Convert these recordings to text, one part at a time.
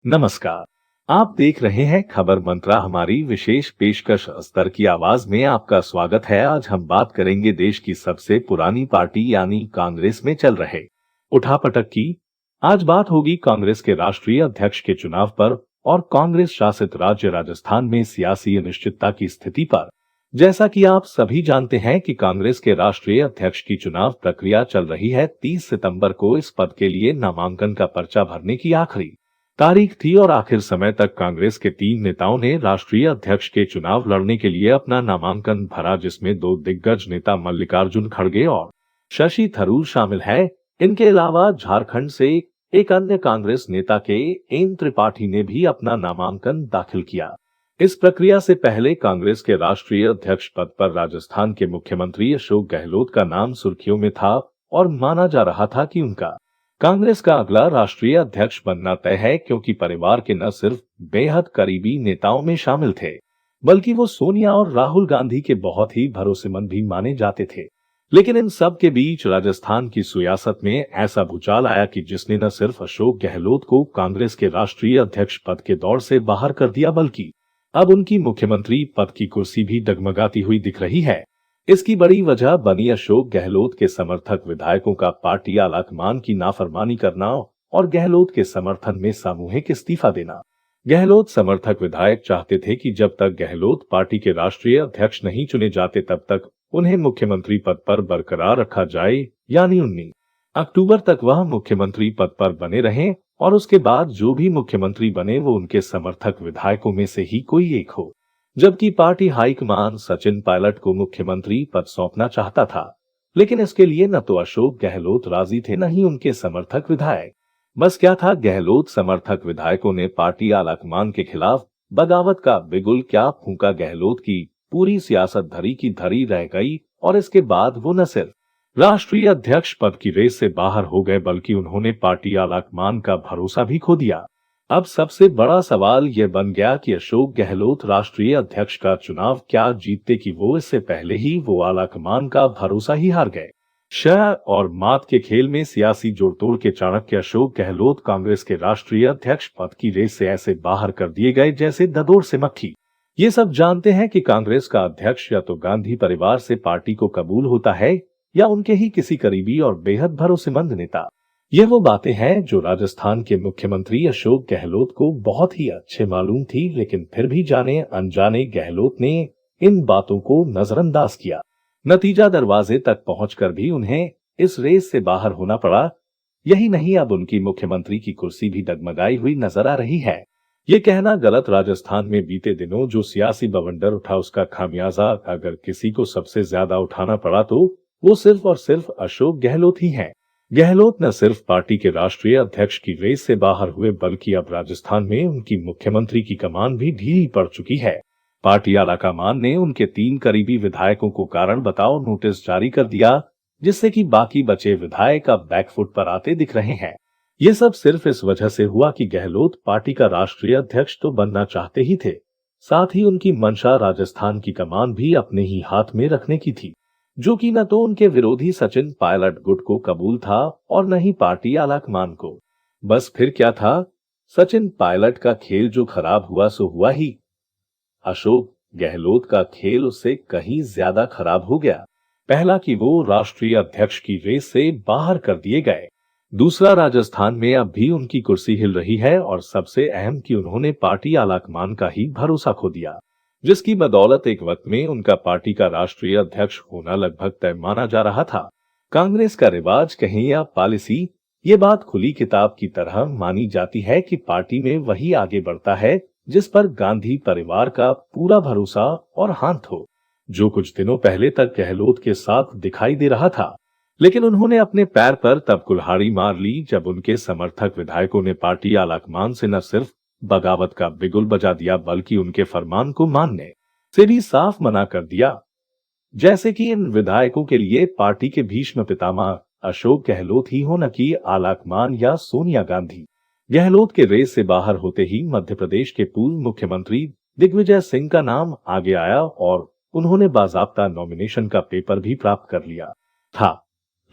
नमस्कार। आप देख रहे हैं खबर मंत्रा, हमारी विशेष पेशकश स्तर की आवाज में आपका स्वागत है। आज हम बात करेंगे देश की सबसे पुरानी पार्टी यानी कांग्रेस में चल रहे उठापटक की। आज बात होगी कांग्रेस के राष्ट्रीय अध्यक्ष के चुनाव पर और कांग्रेस शासित राज्य राजस्थान में सियासी अनिश्चितता की स्थिति पर। जैसा कि आप सभी जानते हैं कि कांग्रेस के राष्ट्रीय अध्यक्ष की चुनाव प्रक्रिया चल रही है। 30 सितंबर को इस पद के लिए नामांकन का पर्चा भरने की आखिरी तारीख थी और आखिर समय तक कांग्रेस के 3 नेताओं ने राष्ट्रीय अध्यक्ष के चुनाव लड़ने के लिए अपना नामांकन भरा, जिसमें 2 दिग्गज नेता मल्लिकार्जुन खड़गे और शशि थरूर शामिल हैं। इनके अलावा झारखंड से एक अन्य कांग्रेस नेता के एन त्रिपाठी ने भी अपना नामांकन दाखिल किया। इस प्रक्रिया से पहले कांग्रेस के राष्ट्रीय अध्यक्ष पद पर राजस्थान के मुख्यमंत्री अशोक गहलोत का नाम सुर्खियों में था और माना जा रहा था कि उनका कांग्रेस का अगला राष्ट्रीय अध्यक्ष बनना तय है, क्योंकि परिवार के न सिर्फ बेहद करीबी नेताओं में शामिल थे, बल्कि वो सोनिया और राहुल गांधी के बहुत ही भरोसेमंद भी माने जाते थे। लेकिन इन सब के बीच राजस्थान की सियासत में ऐसा भूचाल आया कि जिसने न सिर्फ अशोक गहलोत को कांग्रेस के राष्ट्रीय अध्यक्ष पद के दौर से बाहर कर दिया, बल्कि अब उनकी मुख्यमंत्री पद की कुर्सी भी डगमगाती हुई दिख रही है। इसकी बड़ी वजह बनी अशोक गहलोत के समर्थक विधायकों का पार्टी आलाकमान की नाफरमानी करना और गहलोत के समर्थन में सामूहिक इस्तीफा देना। गहलोत समर्थक विधायक चाहते थे कि जब तक गहलोत पार्टी के राष्ट्रीय अध्यक्ष नहीं चुने जाते, तब तक उन्हें मुख्यमंत्री पद पर बरकरार रखा जाए, यानी 19 अक्टूबर तक वह मुख्यमंत्री पद पर बने रहें और उसके बाद जो भी मुख्यमंत्री बने वो उनके समर्थक विधायकों में से ही कोई एक हो। जबकि पार्टी हाईकमान सचिन पायलट को मुख्यमंत्री पद सौंपना चाहता था, लेकिन इसके लिए न तो अशोक गहलोत राजी थे, न ही उनके समर्थक विधायक। बस क्या था, गहलोत समर्थक विधायकों ने पार्टी आलाकमान के खिलाफ बगावत का बिगुल क्या फूंका। गहलोत की पूरी सियासत धरी की धरी रह गई और इसके बाद वो न सिर्फ राष्ट्रीय अध्यक्ष पद की रेस से बाहर हो गए, बल्कि उन्होंने पार्टी आलाकमान का भरोसा भी खो दिया। अब सबसे बड़ा सवाल यह बन गया कि अशोक गहलोत राष्ट्रीय अध्यक्ष का चुनाव क्या जीतते कि वो इससे पहले ही वो आलाकमान का भरोसा ही हार गए। शह और मात के खेल में सियासी जोड़तोड़ के चाणक्य अशोक गहलोत कांग्रेस के राष्ट्रीय अध्यक्ष पद की रेस से ऐसे बाहर कर दिए गए जैसे ददोर से मक्खी। ये सब जानते हैं कि कांग्रेस का अध्यक्ष या तो गांधी परिवार से पार्टी को कबूल होता है या उनके ही किसी करीबी और बेहद भरोसेमंद नेता। यह वो बातें हैं जो राजस्थान के मुख्यमंत्री अशोक गहलोत को बहुत ही अच्छे मालूम थी, लेकिन फिर भी जाने अनजाने गहलोत ने इन बातों को नजरअंदाज किया। नतीजा, दरवाजे तक पहुंचकर भी उन्हें इस रेस से बाहर होना पड़ा। यही नहीं, अब उनकी मुख्यमंत्री की कुर्सी भी डगमगाई हुई नजर आ रही है। ये कहना गलत, राजस्थान में बीते दिनों जो सियासी बवंडर उठा उसका खामियाजा अगर किसी को सबसे ज्यादा उठाना पड़ा तो वो सिर्फ और सिर्फ अशोक गहलोत ही हैं। गहलोत न सिर्फ पार्टी के राष्ट्रीय अध्यक्ष की रेस से बाहर हुए, बल्कि अब राजस्थान में उनकी मुख्यमंत्री की कमान भी ढीली पड़ चुकी है। पार्टी आलाकमान ने उनके 3 करीबी विधायकों को कारण बताओ नोटिस जारी कर दिया, जिससे कि बाकी बचे विधायक अब बैकफुट पर आते दिख रहे हैं। ये सब सिर्फ इस वजह से हुआ कि गहलोत पार्टी का राष्ट्रीय अध्यक्ष तो बनना चाहते ही थे, साथ ही उनकी मंशा राजस्थान की कमान भी अपने ही हाथ में रखने की थी, जो कि न तो उनके विरोधी सचिन पायलट गुट को कबूल था और न ही पार्टी आलाकमान को। बस फिर क्या था, सचिन पायलट का खेल जो खराब हुआ सो हुआ ही। अशोक गहलोत का खेल उससे कहीं ज्यादा खराब हो गया। पहला कि वो राष्ट्रीय अध्यक्ष की रेस से बाहर कर दिए गए। दूसरा, राजस्थान में अब भी उनकी कुर्सी हिल रही है और सबसे अहम कि उन्होंने पार्टी आलाकमान का ही भरोसा खो दिया, जिसकी बदौलत एक वक्त में उनका पार्टी का राष्ट्रीय अध्यक्ष होना लगभग तय माना जा रहा था। कांग्रेस का रिवाज कहें या पॉलिसी, ये बात खुली किताब की तरह मानी जाती है कि पार्टी में वही आगे बढ़ता है जिस पर गांधी परिवार का पूरा भरोसा और हाथ हो, जो कुछ दिनों पहले तक गहलोत के साथ दिखाई दे रहा था। लेकिन उन्होंने अपने पैर पर तब कुल्हाड़ी मार ली जब उनके समर्थक विधायकों ने पार्टी आलाकमान से न सिर्फ बगावत का बिगुल बजा दिया, बल्कि उनके फरमान को मानने से भी साफ मना कर दिया। जैसे कि इन विधायकों के लिए पार्टी के भीष्म पितामह अशोक गहलोत ही हो, न कि आलाकमान या सोनिया गांधी। गहलोत के रेस से बाहर होते ही मध्य प्रदेश के पूर्व मुख्यमंत्री दिग्विजय सिंह का नाम आगे आया और उन्होंने बाजाब्ता नॉमिनेशन का पेपर भी प्राप्त कर लिया था।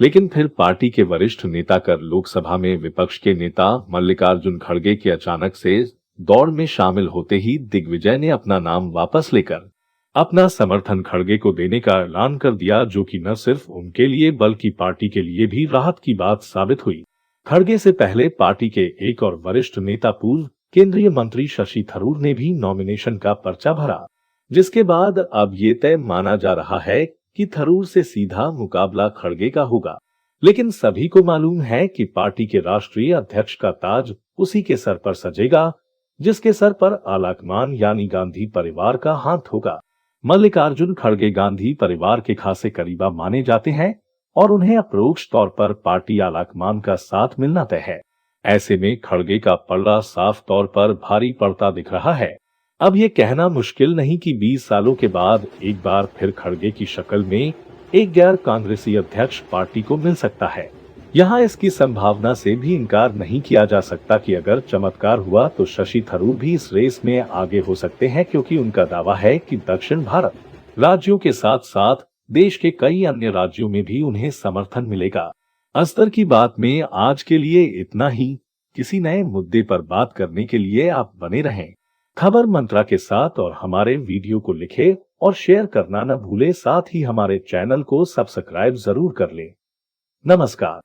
लेकिन फिर पार्टी के वरिष्ठ नेता कर लोकसभा में विपक्ष के नेता मल्लिकार्जुन खड़गे के अचानक से दौड़ में शामिल होते ही दिग्विजय ने अपना नाम वापस लेकर अपना समर्थन खड़गे को देने का ऐलान कर दिया, जो कि न सिर्फ उनके लिए बल्कि पार्टी के लिए भी राहत की बात साबित हुई। खड़गे से पहले पार्टी के एक और वरिष्ठ नेता पूर्व केंद्रीय मंत्री शशि थरूर ने भी नॉमिनेशन का पर्चा भरा, जिसके बाद अब ये तय माना जा रहा है कि थरूर से सीधा मुकाबला खड़गे का होगा। लेकिन सभी को मालूम है कि पार्टी के राष्ट्रीय अध्यक्ष का ताज उसी के सर पर सजेगा जिसके सर पर आलाकमान यानी गांधी परिवार का हाथ होगा। मल्लिकार्जुन खड़गे गांधी परिवार के खासे करीबा माने जाते हैं और उन्हें अप्रोक्ष तौर पर पार्टी आलाकमान का साथ मिलना तय है। ऐसे में खड़गे का पलड़ा साफ तौर पर भारी पड़ता दिख रहा है। अब ये कहना मुश्किल नहीं कि 20 सालों के बाद एक बार फिर खड़गे की शक्ल में एक गैर कांग्रेसी अध्यक्ष पार्टी को मिल सकता है। यहाँ इसकी संभावना से भी इनकार नहीं किया जा सकता कि अगर चमत्कार हुआ तो शशि थरूर भी इस रेस में आगे हो सकते हैं, क्योंकि उनका दावा है कि दक्षिण भारत राज्यों के साथ साथ देश के कई अन्य राज्यों में भी उन्हें समर्थन मिलेगा। अस्तर की बात में आज के लिए इतना ही। किसी नए मुद्दे पर बात करने के लिए आप बने रहें खबर मंत्रा के साथ और हमारे वीडियो को लिखें और शेयर करना न भूले। साथ ही हमारे चैनल को सब्सक्राइब जरूर कर लें। नमस्कार।